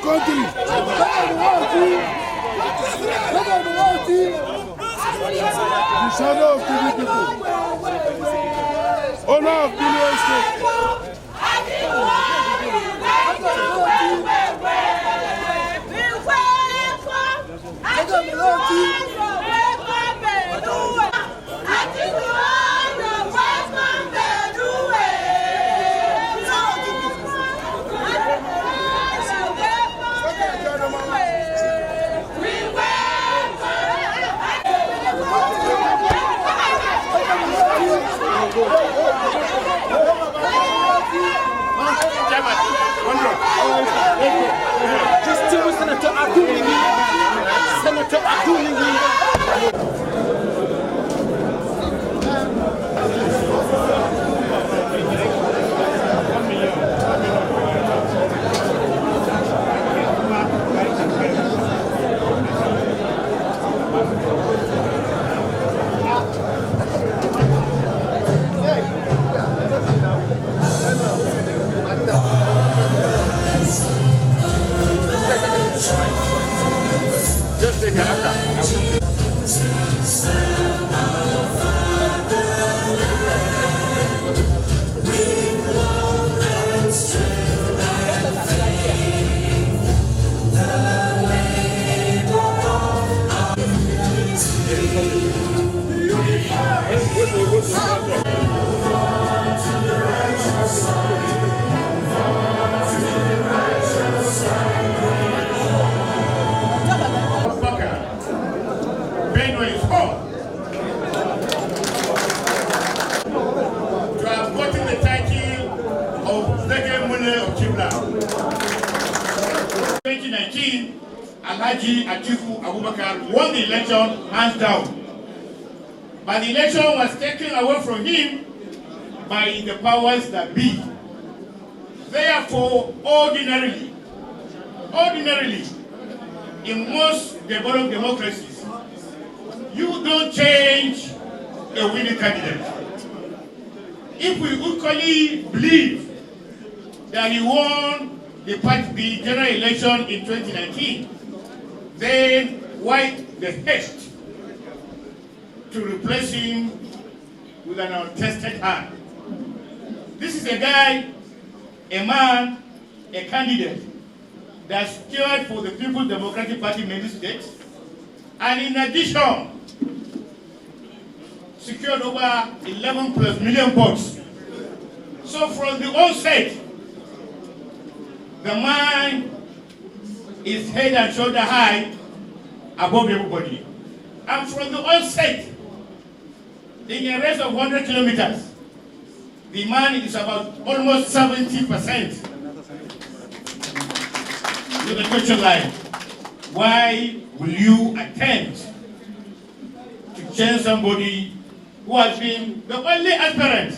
country. The shadow of PDP people. Owner of Benue State. Just to Senator Abubakar. Senator Abubakar. Benue is home. To have gotten the title of Delegate of Kibla. 2019, Atiku Abubakar won the election hands down. But the election was taken away from him by the powers that be. Therefore, ordinarily, in most developed democracies, you don't change a winning candidate. If we equally believe that he won the general election in 2019, then why the haste to replace him with an untested hand? This is a guy, a man, a candidate that stood for the People's Democratic Party in Benue State, and in addition, secured over 11+ million votes. So from the onset, the man is head and shoulder high above everybody. And from the onset, in a race of 100 kilometers, the man is about almost 70%. With the question line, why will you attempt to change somebody who has been the only aspirant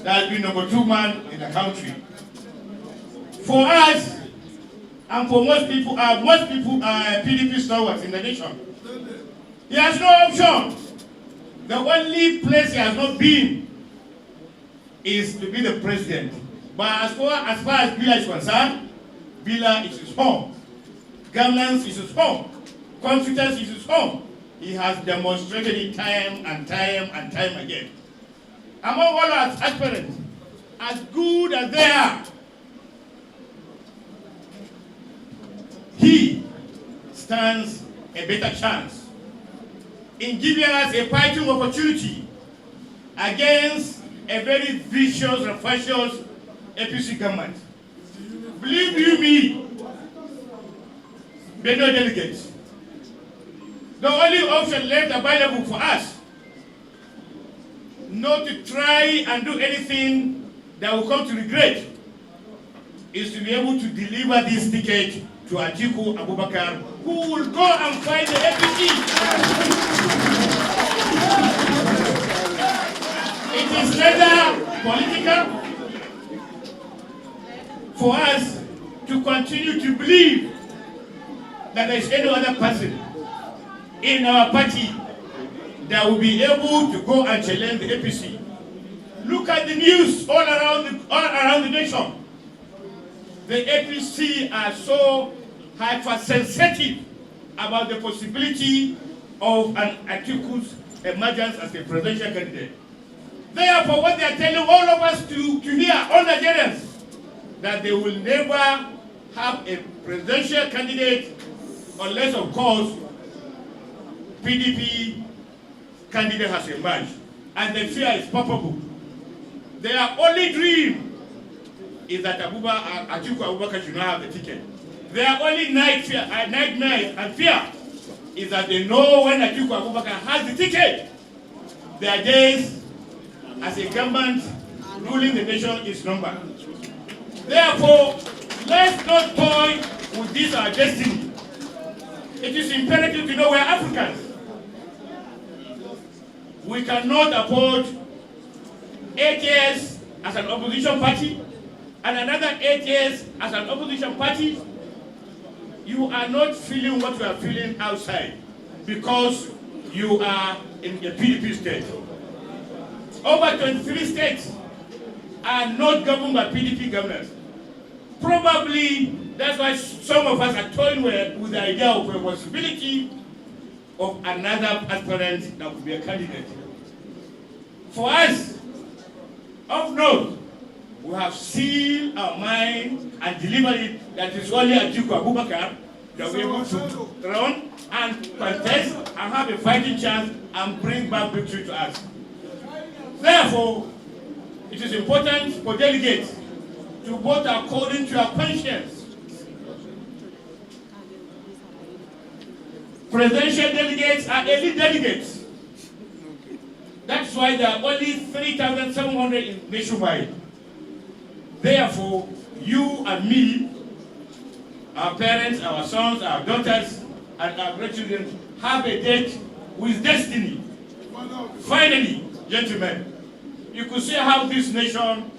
that has been number 2 man in the country? For us, and for most people are PDP stalwarts in the nation, he has no option. The only place he has not been is to be the president. But as far as Bila is concerned, Bila is his home. Governance is his home. Confidence is his home. He has demonstrated it time and time and time again. Among all our aspirants, as good as they are, he stands a better chance in giving us a fighting opportunity against a very vicious and fascist APC government. Believe you me, Benue delegates, the only option left available for us not to try and do anything that will come to regret is to be able to deliver this ticket to Atiku Abubakar, who will go and fight the APC. It is neither political for us to continue to believe that there is any other person in our party that will be able to go and challenge the APC. Look at the news all around the nation. the APC are so hypersensitive about the possibility of an Atiku's emergence as a presidential candidate. Therefore, what they are telling all of us to hear, all Nigerians, that they will never have a presidential candidate unless, of course, PDP candidate has emerged. And the fear is palpable. Their only dream is that Atiku Abubakar should not have the ticket. Their only nightmare and fear is that they know when Atiku Abubakar has the ticket, their days as a government ruling the nation is numbered. Therefore, let's not toy with this our destiny. It is imperative to know we are Africans. We cannot afford 8 years as an opposition party and another 8 years as an opposition party. You are not feeling what you are feeling outside because you are in a PDP state. Over 23 states are not governed by PDP governors. Probably that's why some of us are toying with the idea of a possibility of another aspirant that could be a candidate. For us, of note, we have sealed our mind and delivered it that is only Atiku Abubakar that we're able to run and contest and have a fighting chance and bring back victory to us. Therefore, it is important for delegates to vote according to our conscience. Presidential delegates are elite delegates. That's why there are only 3,700 nationwide. Therefore, you and me, our parents, our sons, our daughters, and our grandchildren have a date with destiny. Finally, gentlemen, you could see how this nation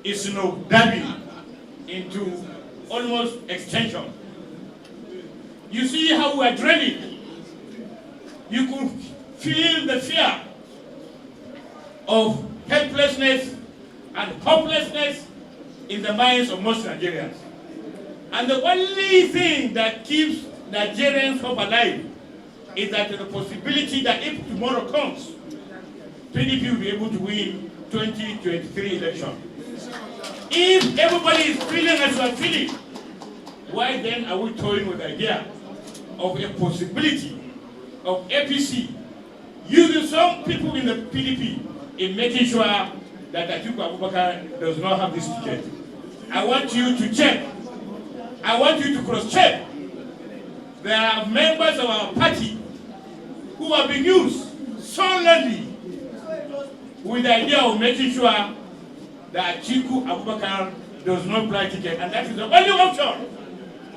is, diving into almost extinction. You see how we are draining. You could feel the fear of helplessness and hopelessness in the minds of most Nigerians. And the only thing that keeps Nigerians hope alive is that the possibility that if tomorrow comes, PDP will be able to win 2023 election. If everybody is feeling as we are feeling, why then are we toying with the idea of a possibility of APC using some people in the PDP in making sure that Atiku Abubakar does not have this ticket? I want you to check. I want you to cross-check. There are members of our party who have been used solely with the idea of making sure that Atiku Abubakar does not apply ticket, and that is the only option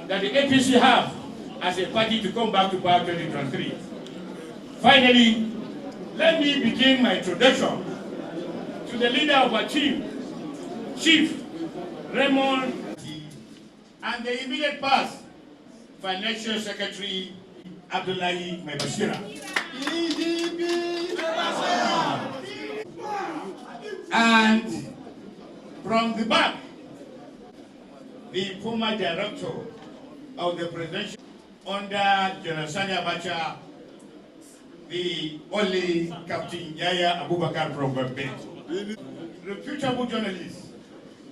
that the APC have as a party to come back to power 2023. Finally, let me begin my introduction to the leader of our team, Chief Raymond, and the immediate past Financial Secretary Abdullahi Mebashira. And from the back, the former director of the presidential under General Sani Abacha, the only Captain Yaya Abubakar from Benue. Reputable journalists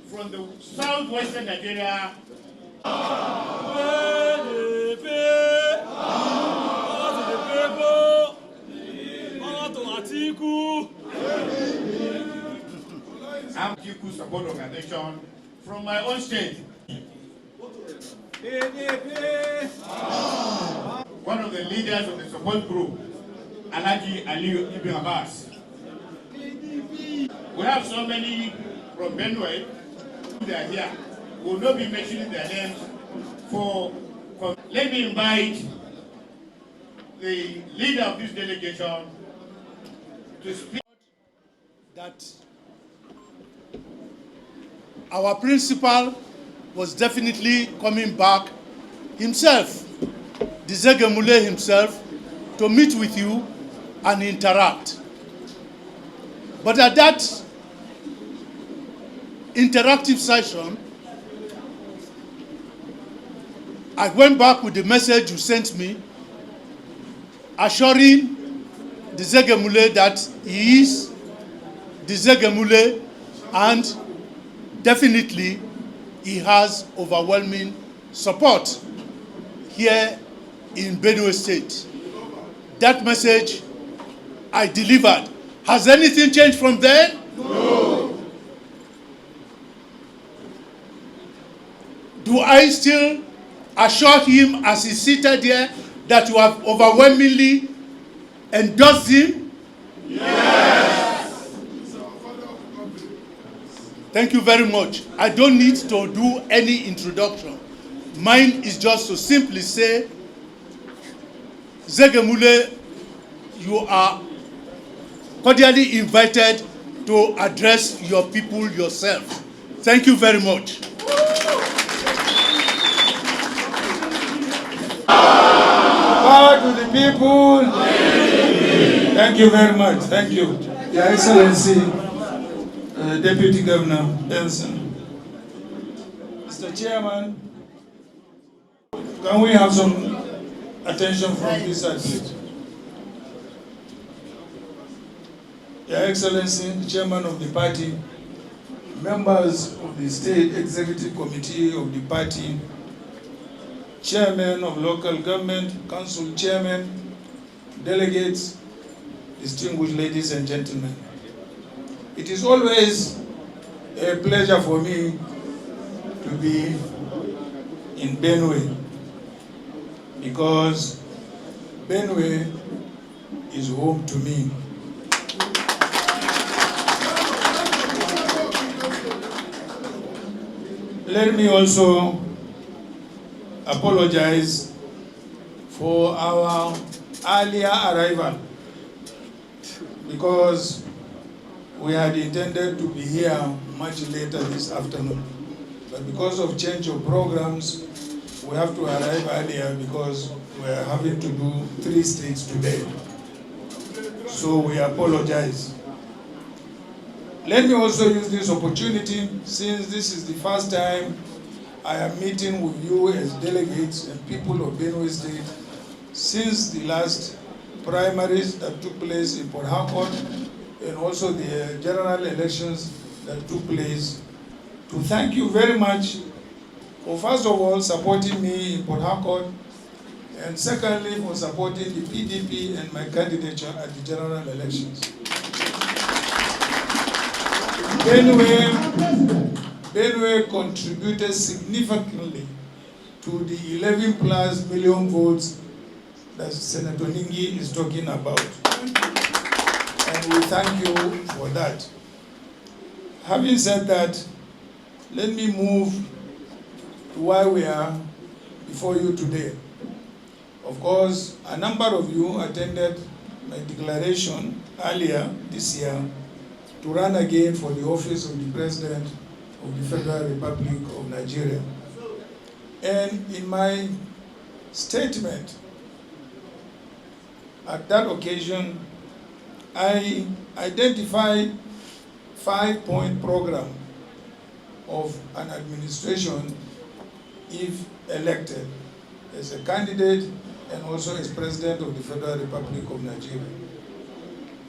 from the southwestern Nigeria. Atiku support organization from my own state. One of the leaders of the support group, Alhaji Aliyu Ibn Abbas. We have so many from Benue. They are here. We will not be mentioning their names for. Let me invite the leader of this delegation to speak. That our principal was definitely coming back himself, the Zegemule himself, to meet with you and interact. But at that interactive session, I went back with the message you sent me, assuring the Zegemule that he is the Zegemule, and definitely he has overwhelming support here in Benue State. That message I delivered. Has anything changed from then? No. Do I still assure him as he's seated here that you have overwhelmingly endorsed him? Yes. Thank you very much. I don't need to do any introduction. Mine is just to simply say, Zegemule, you are cordially invited to address your people yourself. Thank you very much. Power to the people. Thank you very much. Thank you. Your Excellency, Deputy Governor Benson. Mr. Chairman, can we have some attention from this side, please? Your Excellency, the Chairman of the party, members of the State Executive Committee of the party, Chairman of local government, council chairman, delegates, distinguished ladies and gentlemen. It is always a pleasure for me to be in Benue, because Benue is home to me. Let me also apologize for our earlier arrival, because we had intended to be here much later this afternoon. But because of change of programs, we have to arrive earlier because we are having to do 3 states today. So we apologize. Let me also use this opportunity, since this is the first time I am meeting with you as delegates and people of Benue State since the last primaries that took place in Port Harcourt and also the general elections that took place, to thank you very much for, first of all, supporting me in Port Harcourt, and secondly, for supporting the PDP and my candidature at the general elections. Benue contributed significantly to the 11+ million votes that Senator Ningi is talking about. And we thank you for that. Having said that, let me move to why we are before you today. Of course, a number of you attended my declaration earlier this year to run again for the office of the President of the Federal Republic of Nigeria. And in my statement at that occasion, I identified 5-point program of an administration if elected as a candidate and also as President of the Federal Republic of Nigeria.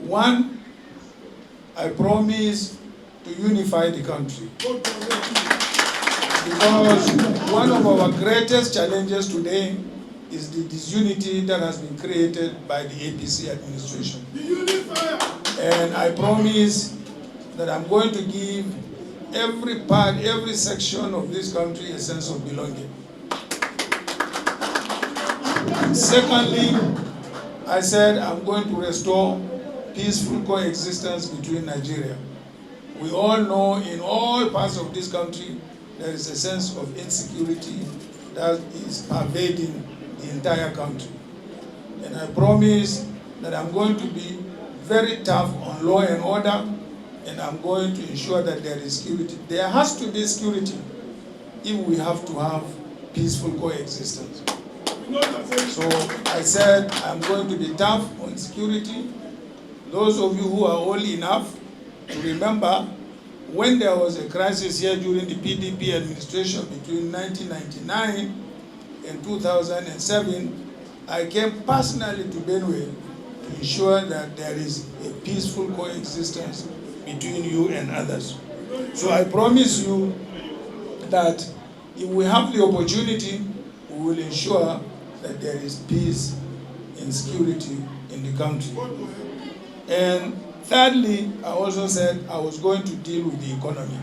1, I promise to unify the country. Because one of our greatest challenges today is the disunity that has been created by the APC administration. And I promise that I'm going to give every part, every section of this country a sense of belonging. Secondly, I said I'm going to restore peaceful coexistence between Nigeria. We all know in all parts of this country there is a sense of insecurity that is pervading the entire country. And I promise that I'm going to be very tough on law and order, and I'm going to ensure that there is security. There has to be security if we have to have peaceful coexistence. So I said I'm going to be tough on security. Those of you who are old enough to remember when there was a crisis here during the PDP administration between 1999 in 2007, I came personally to Benue to ensure that there is a peaceful coexistence between you and others. So I promise you that if we have the opportunity, we will ensure that there is peace and security in the country. And thirdly, I also said I was going to deal with the economy.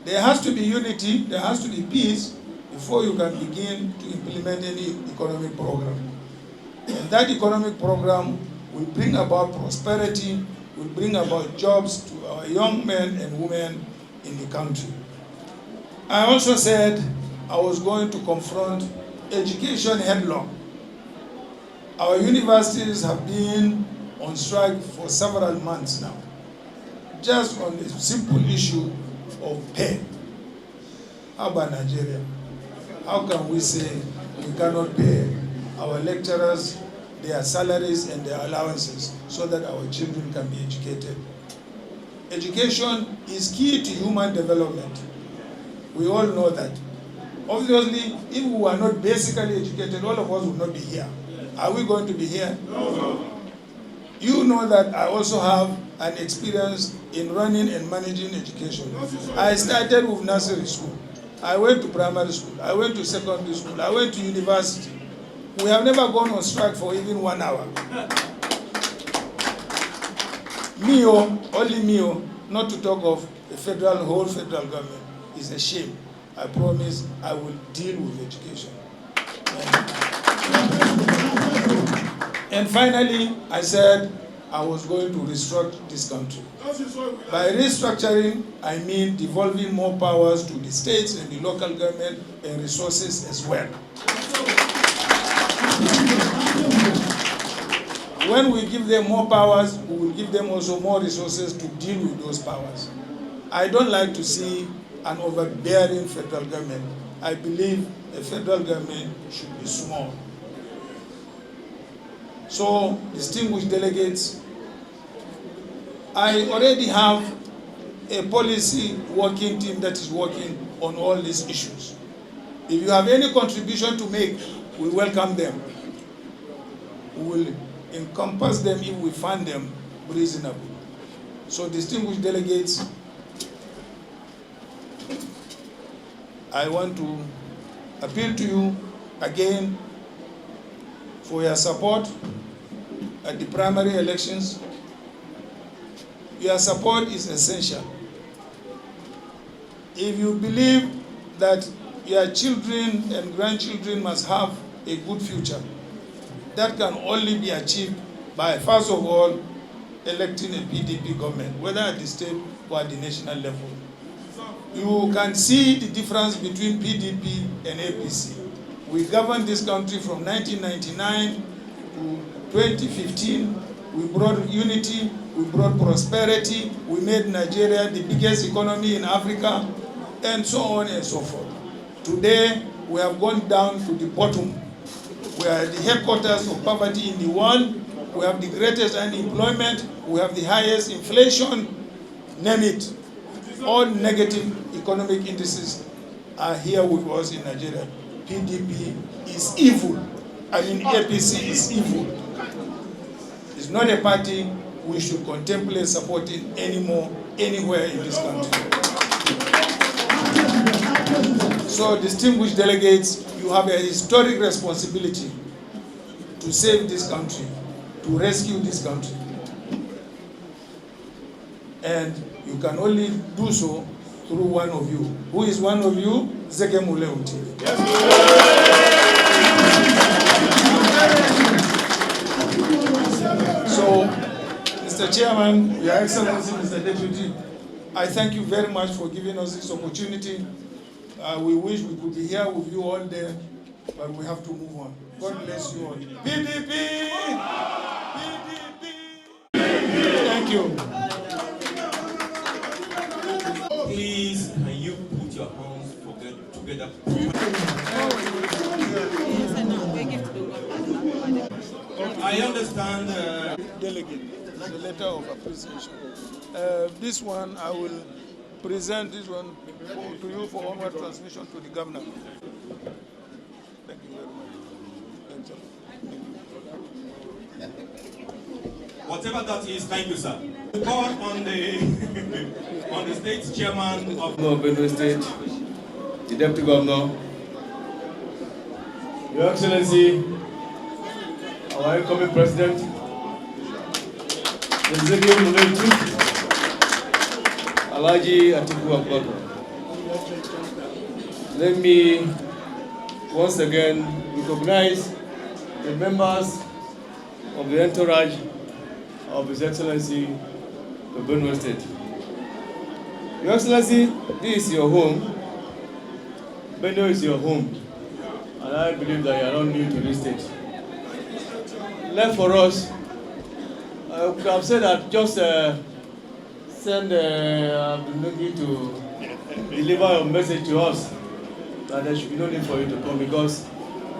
There has to be unity, there has to be peace before you can begin to implement any economic program. And that economic program will bring about prosperity, will bring about jobs to our young men and women in the country. I also said I was going to confront education headlong. Our universities have been on strike for several months now, just on the simple issue of pay. How about Nigeria? How can we say we cannot pay our lecturers their salaries and their allowances so that our children can be educated? Education is key to human development. We all know that. Obviously, if we were not basically educated, all of us would not be here. Are we going to be here? No. You know that I also have an experience in running and managing education. I started with nursery school. I went to primary school. I went to secondary school. I went to university. We have never gone on strike for even 1 hour. Only me, not to talk of the whole federal government. It's a shame. I promise I will deal with education. And finally, I said I was going to restructure this country. By restructuring, I mean devolving more powers to the states and the local government and resources as well. When we give them more powers, we will give them also more resources to deal with those powers. I don't like to see an overbearing federal government. I believe a federal government should be small. So, distinguished delegates, I already have a policy working team that is working on all these issues. If you have any contribution to make, we welcome them. We will encompass them if we find them reasonable. So, distinguished delegates, I want to appeal to you again for your support at the primary elections. Your support is essential. If you believe that your children and grandchildren must have a good future, that can only be achieved by, first of all, electing a PDP government, whether at the state or at the national level. You can see the difference between PDP and APC. We governed this country from 1999 to 2015. We brought unity, we brought prosperity, we made Nigeria the biggest economy in Africa, and so on and so forth. Today, we have gone down to the bottom. We are the headquarters of poverty in the world. We have the greatest unemployment. We have the highest inflation. Name it. All negative economic indices are here with us in Nigeria. PDP is evil. I mean, APC is evil. It's not a party we should contemplate supporting anymore, anywhere in this country. So, distinguished delegates, you have a historic responsibility to save this country, to rescue this country. And you can only do so through one of you. Who is one of you? Zeke Muleuti. Yes. So, Mr. Chairman, Your Excellency, Mr. Deputy, I thank you very much for giving us this opportunity. We wish we could be here with you all day, but we have to move on. God bless you all. PDP! PDP! Thank you. Please, can you put your hands together? I understand. Delegate, the letter of appreciation. This one, I will present this one to you for onward transmission to the governor. Thank you very much. Thanks, sir. Thank you. Whatever that is, thank you, sir. Call on the on the state chairman of Benue State, the Deputy Governor, Your Excellency, our incoming President, the Executive Director, Atiku Abubakar. Let me once again recognize the members of the entourage of His Excellency, the Benue State. Your Excellency, this is your home. Benue is your home. And I believe that you are not new to this state. Left for us, I could have said that just send Abdulnagi to deliver your message to us, that there should be no need for you to come because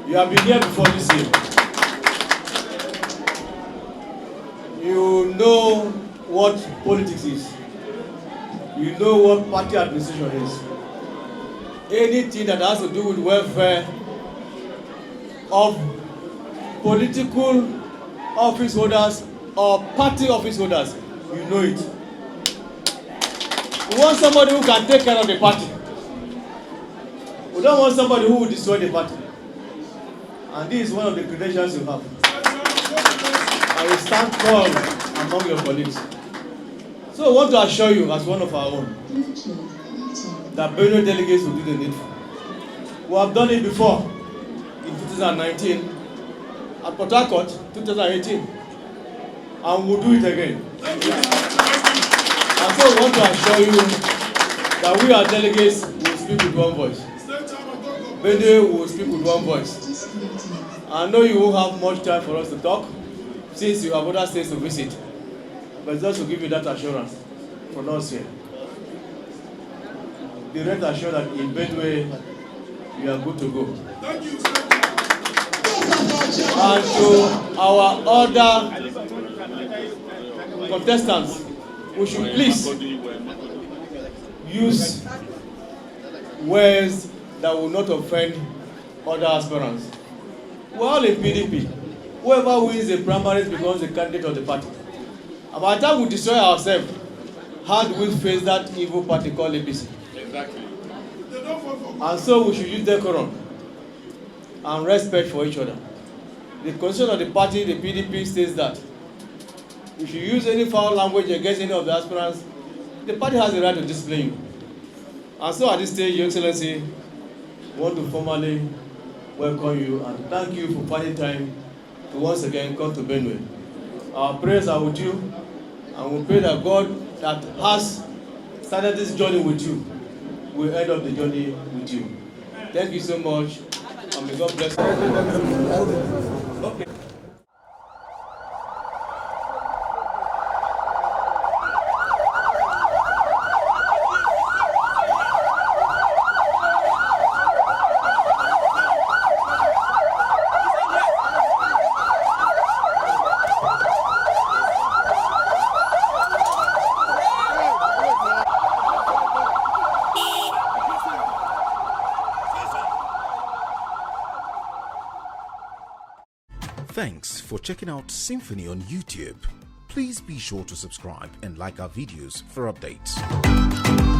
you have been here before this year. You know what politics is. You know what party administration is. Anything that has to do with welfare of political office holders or party office holders, you know it. We want somebody who can take care of the party. We don't want somebody who will destroy the party. And this is one of the credentials you have. And you stand tall among your colleagues. So I want to assure you, as one of our own, that Benue delegates will do the needful. We have done it before in 2019, at Port Harcourt, 2018, and we'll do it again. And so we want to assure you that we as delegates will speak with one voice. Benue will speak with one voice. I know you won't have much time for us to talk, since you have other states to visit. But just to give you that assurance from us here. Be rest assured that in Benue, we are good to go. Thank you. And to our other contestants, we should please use words that will not offend other aspirants. We're all in PDP. Whoever wins the primaries becomes the candidate of the party. And by the time we destroy ourselves, how do we face that evil party called APC? exactly. And so we should use decorum and respect for each other. The constitution of the party, the PDP, states that if you use any foul language against any of the aspirants, the party has the right to discipline you. And so at this stage, Your Excellency, we want to formally welcome you and thank you for finding time to once again come to Benue. Our prayers are with you, and we pray that God that has started this journey with you will end up the journey with you. Thank you so much, and may God bless you. Okay. Thanks for checking out SYMFONI on YouTube. Please be sure to subscribe and like our videos for updates.